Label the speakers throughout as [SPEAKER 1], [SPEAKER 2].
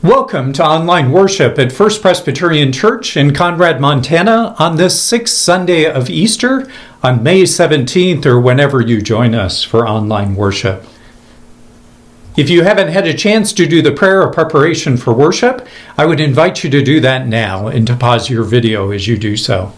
[SPEAKER 1] Welcome to online worship at First Presbyterian Church in Conrad, Montana on this sixth Sunday of Easter on May 17th or whenever you join us for online worship. If you haven't had a chance to do the prayer or preparation for worship, I would invite you to do that now and to pause your video as you do so.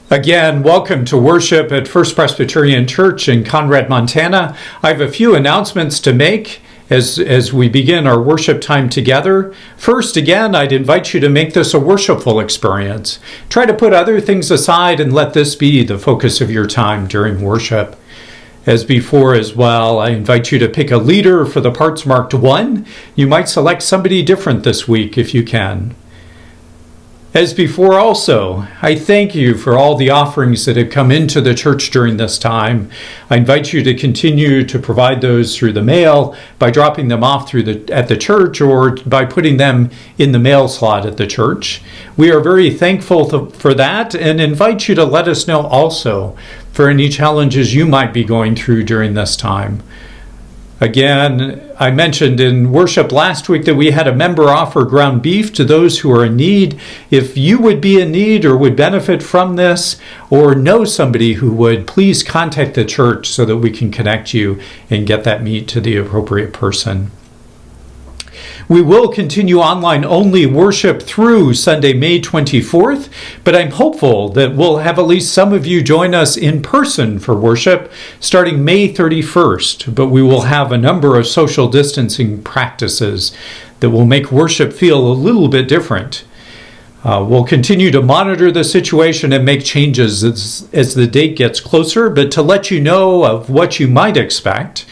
[SPEAKER 1] Again, welcome to worship at First Presbyterian Church in Conrad, Montana. I have a few announcements to make as we begin our worship time together. First, again, I'd invite you to make this a worshipful experience. Try to put other things aside and let this be the focus of your time during worship. As before as well, I invite you to pick a leader for the parts marked 1. You might select somebody different this week if you can. As before also, I thank you for all the offerings that have come into the church during this time. I invite you to continue to provide those through the mail by dropping them off at the church or by putting them in the mail slot at the church. We are very thankful for that and invite you to let us know also for any challenges you might be going through during this time. Again, I mentioned in worship last week that we had a member offer ground beef to those who are in need. If you would be in need or would benefit from this or know somebody who would, please contact the church so that we can connect you and get that meat to the appropriate person. We will continue online-only worship through Sunday, May 24th, but I'm hopeful that we'll have at least some of you join us in person for worship starting May 31st, but we will have a number of social distancing practices that will make worship feel a little bit different. We'll continue to monitor the situation and make changes as the date gets closer, but to let you know of what you might expect,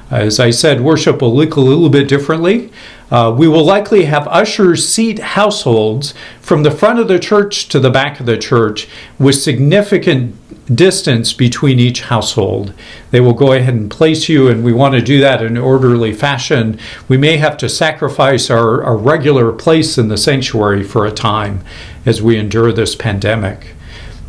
[SPEAKER 1] as I said, worship will look a little bit differently. We will likely have ushers seat households from the front of the church to the back of the church with significant distance between each household. They will go ahead and place you, and we want to do that in an orderly fashion. We may have to sacrifice our regular place in the sanctuary for a time as we endure this pandemic.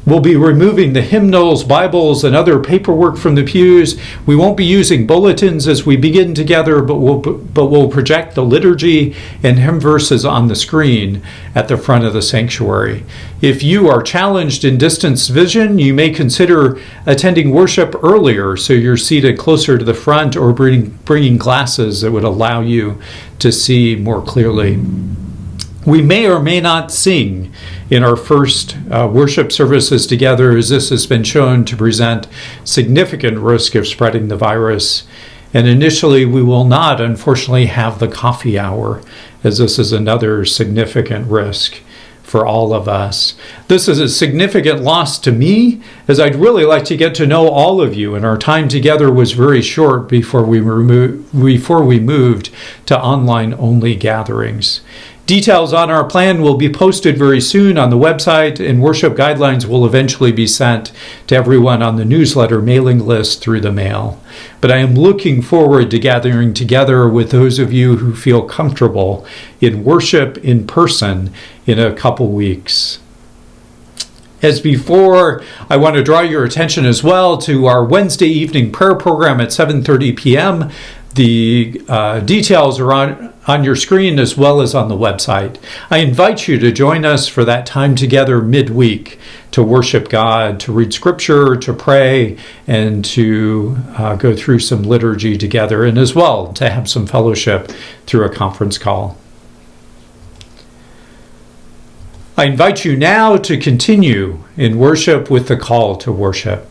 [SPEAKER 1] We'll be removing the hymnals, Bibles, and other paperwork from the pews. We won't be using bulletins as we begin together, but we'll project the liturgy and hymn verses on the screen at the front of the sanctuary. If you are challenged in distance vision, you may consider attending worship earlier so you're seated closer to the front or bringing glasses that would allow you to see more clearly. We may or may not sing in our first worship services together, as this has been shown to present significant risk of spreading the virus. And initially, we will not, unfortunately, have the coffee hour, as this is another significant risk for all of us. This is a significant loss to me, as I'd really like to get to know all of you, and our time together was very short before we moved to online-only gatherings. Details on our plan will be posted very soon on the website, and worship guidelines will eventually be sent to everyone on the newsletter mailing list through the mail. But I am looking forward to gathering together with those of you who feel comfortable in worship in person in a couple weeks. As before, I want to draw your attention as well to our Wednesday evening prayer program at 7:30 p.m. The details are on your screen as well as on the website. I invite you to join us for that time together midweek to worship God, to read scripture, to pray, and to go through some liturgy together, and as well to have some fellowship through a conference call. I invite you now to continue in worship with the call to worship.